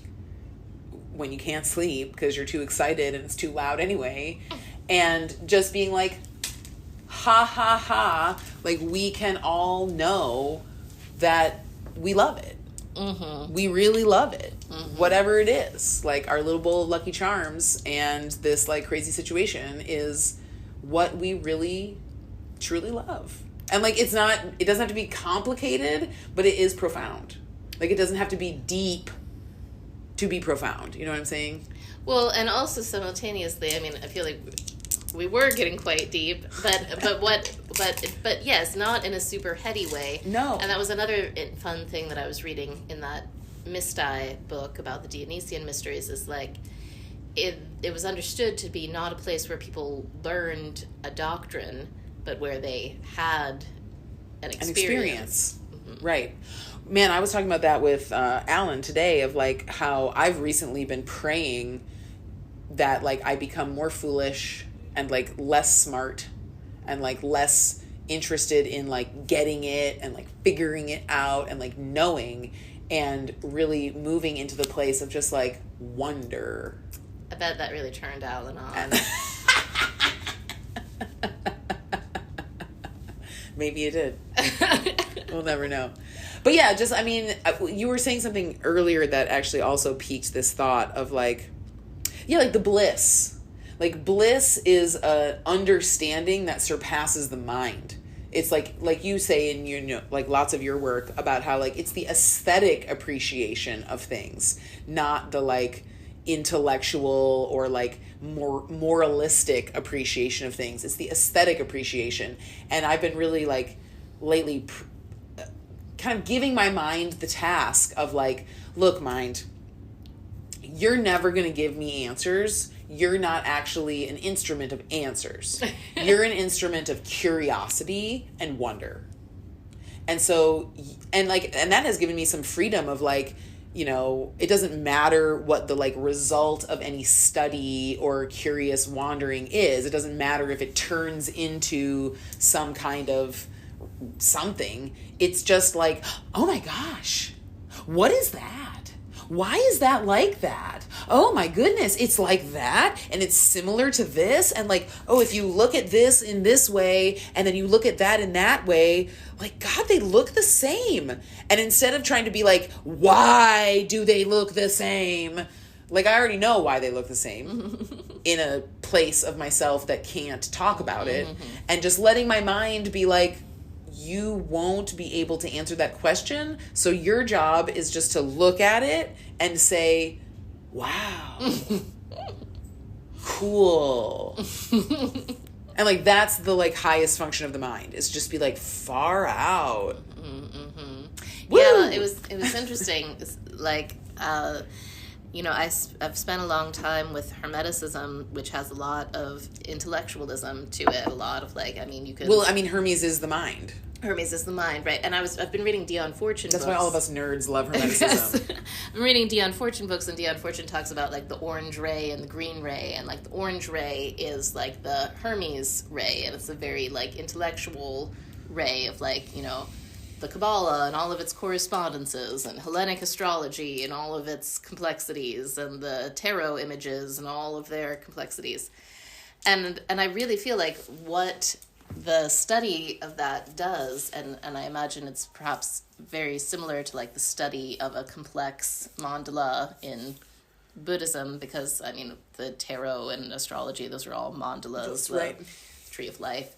when you can't sleep because you're too excited and it's too loud anyway. And just being like, ha ha ha, like we can all know that we love it. Mm-hmm. We really love it. Mm-hmm. Whatever it is. Like our little bowl of Lucky Charms and this like crazy situation is what we really truly love. And like it doesn't have to be complicated, but it is profound. Like it doesn't have to be deep to be profound. You know what I'm saying? Well, and also simultaneously, I mean, I feel like we were getting quite deep, but yes, not in a super heady way. No. And that was another fun thing that I was reading in that MYSTAI book about the Dionysian Mysteries, is like it was understood to be not a place where people learned a doctrine, but where they had an experience. Mm-hmm. Right. Man, I was talking about that with Allen today, of like how I've recently been praying that like I become more foolish and like less smart and like less interested in like getting it and like figuring it out and like knowing, and really moving into the place of just like wonder. I bet that really turned Allen on. Maybe it did. We'll never know. But yeah, just, I mean, you were saying something earlier that actually also piqued this thought of like, yeah, like the bliss. Like bliss is an understanding that surpasses the mind. It's like you say in your, you know, like lots of your work about how like it's the aesthetic appreciation of things, not the like intellectual or like more moralistic appreciation of things. It's the aesthetic appreciation. And I've been really like lately kind of giving my mind the task of like, look, mind, you're never going to give me answers. You're not actually an instrument of answers. You're an instrument of curiosity and wonder. And so, and that has given me some freedom of like, you know, it doesn't matter what the like result of any study or curious wandering is. It doesn't matter if it turns into some kind of something. It's just like, oh my gosh, what is that? Why is that like that? Oh my goodness, it's like that, and it's similar to this, and like, oh, if you look at this in this way, and then you look at that in that way, like, God, they look the same. And instead of trying to be like, why do they look the same? Like, I already know why they look the same in a place of myself that can't talk about it, and just letting my mind be like, you won't be able to answer that question. So your job is just to look at it and say, wow, cool. And like, that's the like highest function of the mind, is just be like far out. Mm-hmm. Yeah, it was interesting. It's like, you know, I've spent a long time with Hermeticism, which has a lot of intellectualism to it. A lot of like, I mean, you could. Well, I mean, Hermes is the mind. Hermes is the mind, right? And I've been reading Dion Fortune That's books. why all of us nerds love Hermeticism. Yes. I'm reading Dion Fortune books, and Dion Fortune talks about like the orange ray and the green ray, and like the orange ray is like the Hermes ray, and it's a very like intellectual ray of like, you know, the Kabbalah and all of its correspondences, and Hellenic astrology and all of its complexities, and the tarot images and all of their complexities. And I really feel like what the study of that does, and I imagine it's perhaps very similar to like the study of a complex mandala in Buddhism, because I mean the tarot and astrology, those are all mandalas. That's right. tree of life,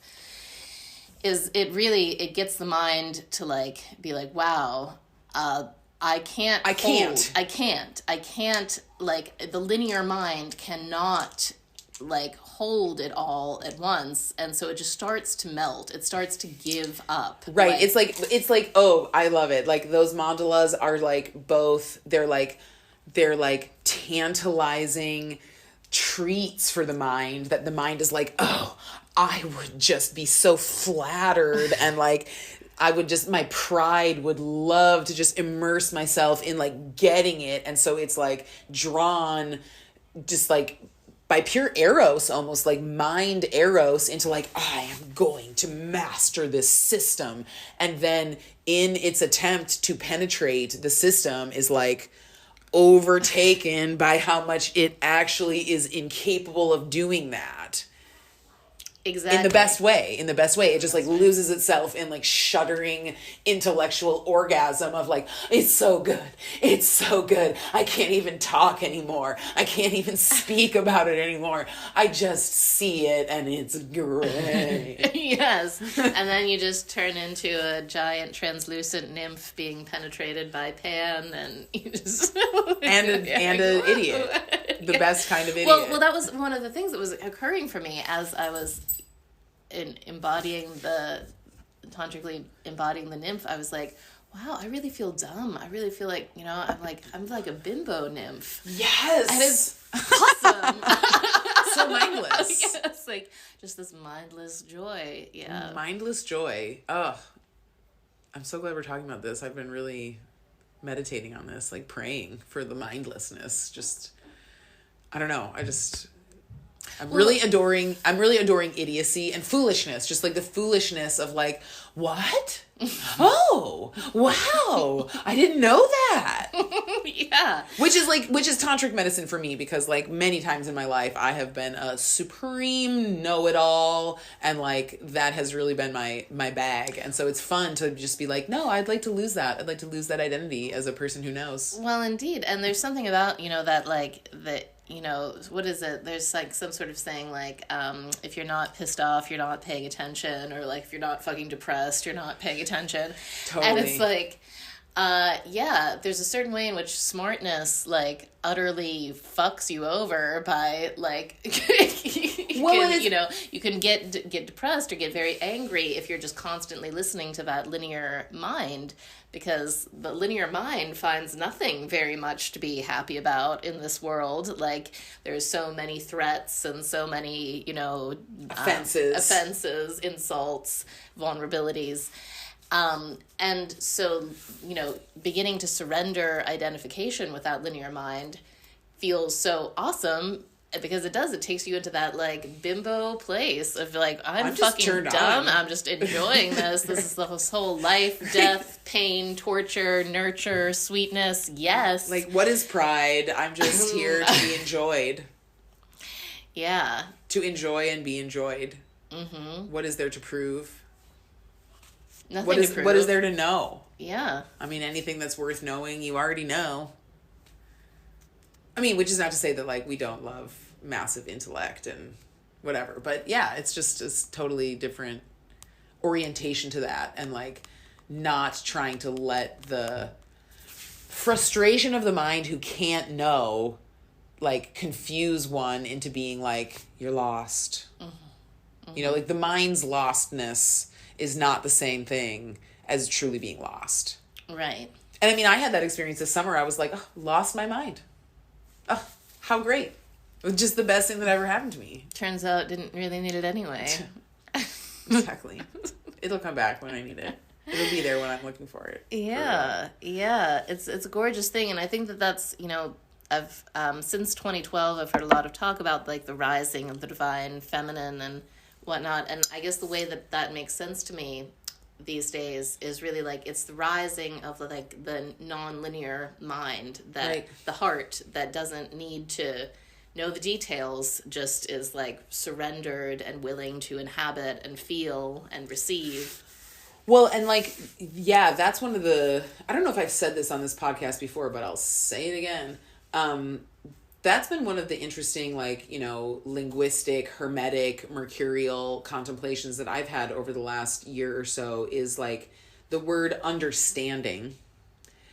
is it gets the mind to like be like, wow, I can't, like, the linear mind cannot, like, hold it all at once, and so it just starts to melt. It starts to give up. Right. It's like, oh, I love it. Like, those mandalas are, like, both, they're like tantalizing treats for the mind, that the mind is like, oh, I would just be so flattered, and, like, my pride would love to just immerse myself in, like, getting it. And so it's, like, drawn just, like, by pure eros, almost like mind eros, into, like, I am going to master this system. And then in its attempt to penetrate the system is, like, overtaken by how much it actually is incapable of doing that. Exactly. In the best way. It just, like, loses itself in, like, shuddering intellectual orgasm of, like, it's so good. I can't even talk anymore. I can't even speak about it anymore. I just see it and it's great. Yes. And then you just turn into a giant translucent nymph being penetrated by Pan, and you just and an idiot. The best kind of idiot. Well, that was one of the things that was occurring for me as I was tantrically embodying the nymph. I was like, wow, I really feel dumb. I really feel like, I'm like a bimbo nymph. Yes. And it's awesome. So mindless. Yes, like just this mindless joy. Yeah. Mindless joy. Oh, I'm so glad we're talking about this. I've been really meditating on this, like praying for the mindlessness. Just, I don't know. I'm really adoring idiocy and foolishness. Just like the foolishness of, like, what? Oh, wow. I didn't know that. Yeah. Which is tantric medicine for me, because, like, many times in my life I have been a supreme know-it-all, and, like, that has really been my bag. And so it's fun to just be like, no, I'd like to lose that. I'd like to lose that identity as a person who knows. Well, indeed. And there's something about, that, like, that, what is it? There's, like, some sort of saying, like, if you're not pissed off, you're not paying attention, or, like, if you're not fucking depressed, you're not paying attention. Totally. And it's like, there's a certain way in which smartness, like, utterly fucks you over by, like, you can get depressed or get very angry if you're just constantly listening to that linear mind, because the linear mind finds nothing very much to be happy about in this world. Like, there's so many threats and so many, offenses, insults, vulnerabilities. And so, beginning to surrender identification with that linear mind feels so awesome, because it takes you into that, like, bimbo place of, like, I'm fucking dumb. I'm just enjoying this. This is this whole life, death, pain, torture, nurture, sweetness. Yes. Like, what is pride? I'm just here to be enjoyed. Yeah. To enjoy and be enjoyed. Mm-hmm. What is there to prove? Nothing to prove. What is there to know? Yeah. I mean, anything that's worth knowing, you already know. I mean, which is not to say that, like, we don't love massive intellect and whatever. But, yeah, it's just a totally different orientation to that. And, like, not trying to let the frustration of the mind who can't know, like, confuse one into being, like, you're lost. Mm-hmm. Mm-hmm. Like, the mind's lostness is not the same thing as truly being lost. Right. And I mean, I had that experience this summer. I was like, oh, lost my mind. Oh, how great. It was just the best thing that ever happened to me. Turns out didn't really need it anyway. Exactly. It'll come back when I need it. It'll be there when I'm looking for it. Yeah. Yeah. It's a gorgeous thing. And I think that's, I've, since 2012, I've heard a lot of talk about, like, the rising of the divine feminine and whatnot. And I guess the way that makes sense to me these days is really, like, it's the rising of, like, the non-linear mind, that right. The heart that doesn't need to know the details, just is, like, surrendered and willing to inhabit and feel and receive. Well, and, like, yeah, that's one of the, I don't know if I've said this on this podcast before, but I'll say it again. That's been one of the interesting, like, linguistic, hermetic, mercurial contemplations that I've had over the last year or so, is like the word understanding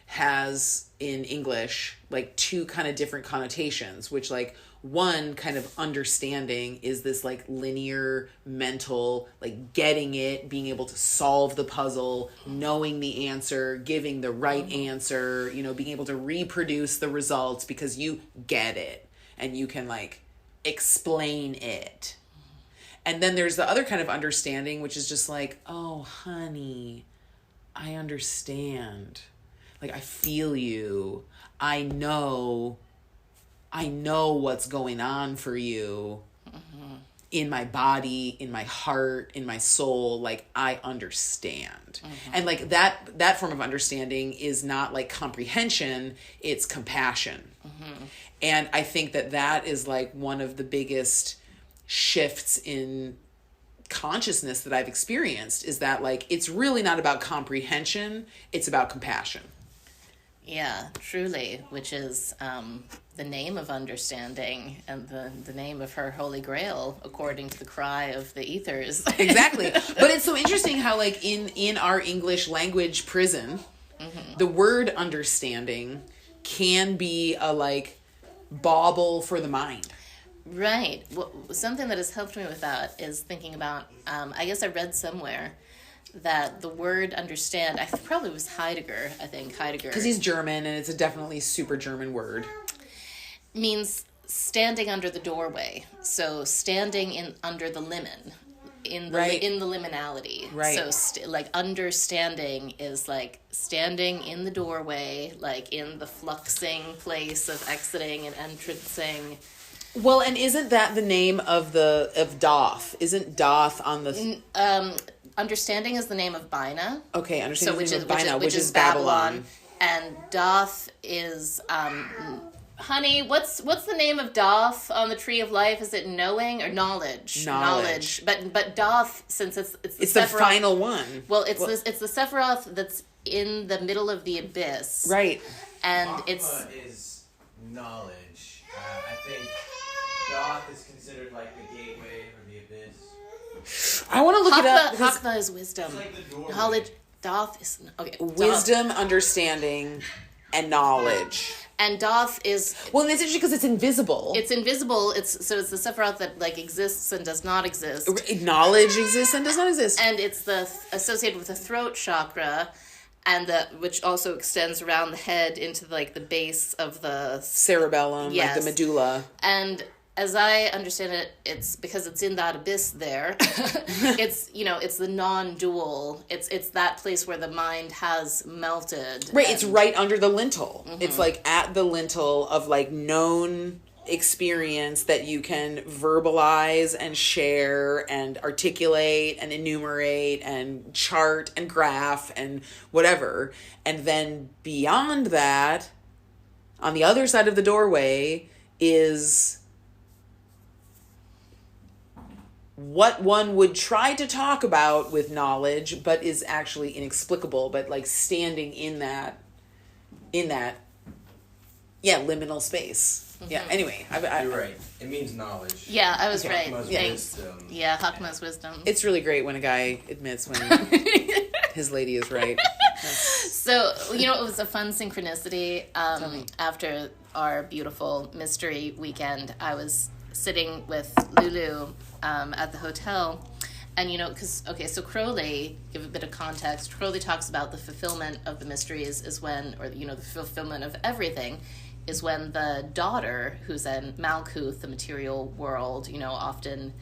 has in English like two kind of different connotations, which like one kind of understanding is this like linear mental, like getting it, being able to solve the puzzle, knowing the answer, giving the right answer, being able to reproduce the results because you get it and you can like explain it. And then there's the other kind of understanding, which is just like, oh, honey, I understand. Like, I feel you. I know what's going on for you in my body, in my heart, in my soul. Like, I understand. And like that form of understanding is not like comprehension, it's compassion. And I think that is like one of the biggest shifts in consciousness that I've experienced, is that like, it's really not about comprehension, it's about compassion. Yeah, truly, which is the name of understanding and the name of her holy grail, according to the cry of the ethers. Exactly. But it's so interesting how like in our English language prison, the word understanding can be a like bauble for the mind. Right. Well, something that has helped me with that is thinking about, I guess I read somewhere that the word understand, I probably was Heidegger, because he's German and it's a definitely super German word, means standing under the doorway. So standing under the limen, in the liminality. Right. So like understanding is like standing in the doorway, like in the fluxing place of exiting and entrancing. Well, and isn't that the name of Doth? Isn't Doth on the Understanding is the name of Bina. Okay, understanding is the name of Bina, which is Babylon. And Doth is, honey, what's the name of Doth on the Tree of Life? Is it knowing or knowledge? Knowledge. But Doth, since it's the final one. Well, it's the Sephiroth that's in the middle of the abyss. Right. And Chakma is knowledge. I think Doth is considered like the gateway or the abyss. I want to look it up. Chakma is wisdom. It's like the doorway. Knowledge. Doth is wisdom, understanding, and knowledge. And Doth is... Well, and it's interesting because it's invisible. It's invisible. It's the Sephiroth that like exists and does not exist. Knowledge exists and does not exist. And it's associated with the throat chakra, and which also extends around the head into like the base of the cerebellum, yes. like the medulla. And as I understand it, it's because it's in that abyss there. It's it's the non-dual. It's that place where the mind has melted. Right, it's right under the lintel. It's like at the lintel of like known experience that you can verbalize and share and articulate and enumerate and chart and graph and whatever. And then beyond that, on the other side of the doorway is what one would try to talk about with knowledge, but is actually inexplicable, but like standing in that liminal space. Yeah, anyway. You're right. It means knowledge. Yeah, I was right. Chakma's Thanks. wisdom. Yeah, Chakma's wisdom. It's really great when a guy admits when his lady is right. So, it was a fun synchronicity. After our beautiful mystery weekend, I was sitting with Lulu at the hotel, and so Crowley, give a bit of context, Crowley talks about the fulfillment of the mysteries is when, or the fulfillment of everything is when the daughter, who's in Malkuth, the material world, often,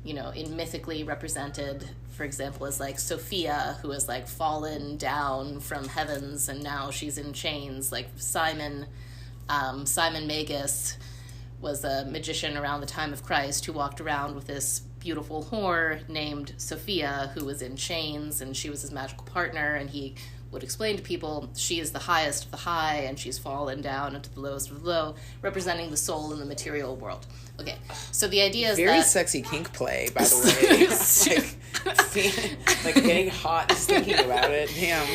in mythically represented, for example, as like Sophia, who has like fallen down from heavens and now she's in chains, like Simon Magus was a magician around the time of Christ who walked around with this beautiful whore named Sophia, who was in chains, and she was his magical partner, and he would explain to people she is the highest of the high and she's fallen down into the lowest of the low, representing the soul in the material world. Okay, so the idea is very that... sexy kink play, by the way. like getting hot just thinking about it. Damn.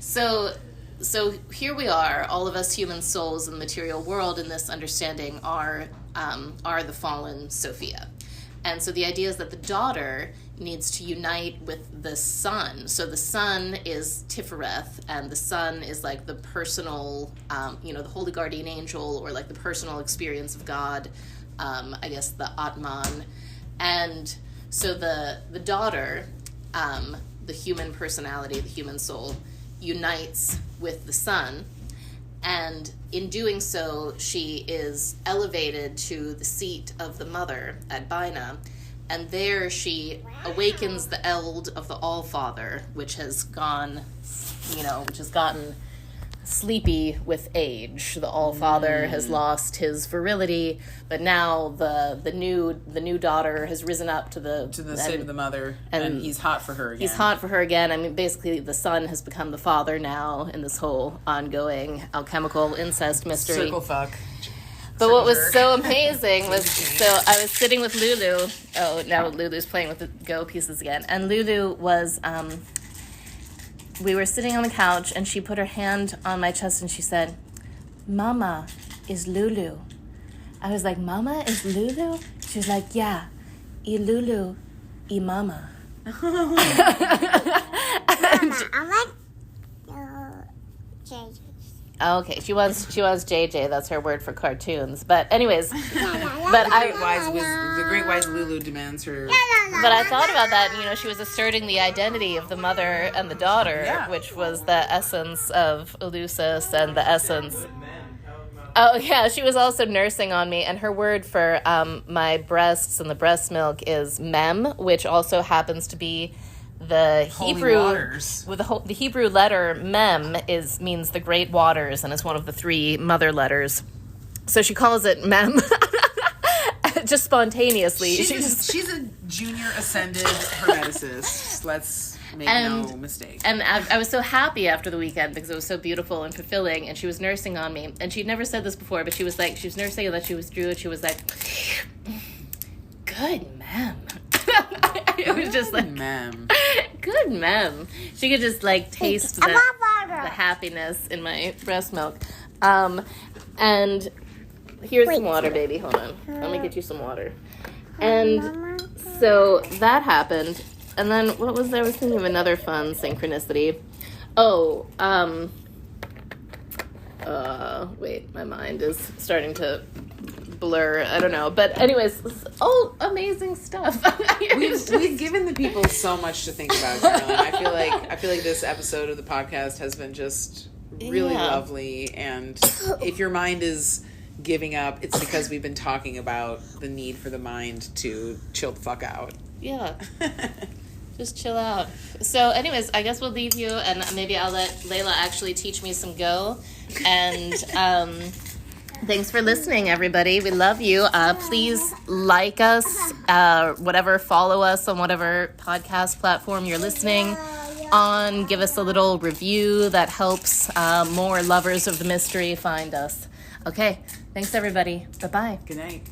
So so here we are, all of us human souls in the material world in this understanding are the fallen Sophia. And so the idea is that the daughter needs to unite with the son. So the son is Tifereth, and the son is like the personal, the holy guardian angel, or like the personal experience of God, I guess the Atman. And so the daughter, the human personality, the human soul, unites with the son, and in doing so, she is elevated to the seat of the mother at Bina, and there she awakens the eld of the All-Father, which has gotten sleepy with age. The All-Father has lost his virility, but now the new daughter has risen up to the seat of the mother, and he's hot for her again. He's hot for her again. I mean, basically, the son has become the father now in this whole ongoing alchemical incest mystery. Circle fuck. But what was so amazing was, so I was sitting with Lulu. Oh, now Lulu's playing with the Go pieces again. And Lulu was, we were sitting on the couch, and she put her hand on my chest, and she said, "Mama is Lulu." I was like, "Mama is Lulu?" She was like, "Yeah, I Lulu, I Mama." I like JJ. Okay, she wants JJ. That's her word for cartoons. But anyways, The great wise Lulu demands her. But I thought about that, and she was asserting the identity of the mother and the daughter, which was the essence of Eleusis and the essence. Oh yeah, she was also nursing on me, and her word for my breasts and the breast milk is mem, which also happens to be the Holy Hebrew waters. with the Hebrew letter mem means the great waters, and it's one of the three mother letters. So she calls it mem, just spontaneously. She's a junior ascended hermeticist. Let's make no mistake. And I was so happy after the weekend because it was so beautiful and fulfilling, and she was nursing on me, and she'd never said this before, but she was nursing, and then she withdrew, and she was like, "Good mem." It was just like, ma'am. Good mem. She could just taste the happiness in my breast milk. And here's some water, baby. Hold on. Let me get you some water. And so that happened. And then what was there? I was thinking of another fun synchronicity. Oh, wait, my mind is starting to blur. I don't know. But anyways, all amazing stuff. We've given the people so much to think about, Carolyn. I feel like this episode of the podcast has been just really lovely, and if your mind is giving up, it's because we've been talking about the need for the mind to chill the fuck out. Yeah. Just chill out. So anyways, I guess we'll leave you, and maybe I'll let Laila actually teach me some Go. And thanks for listening, everybody. We love you. Please like us, follow us on whatever podcast platform you're listening on. Give us a little review. That helps more lovers of the mystery find us. Okay. Thanks, everybody. Bye-bye. Good night.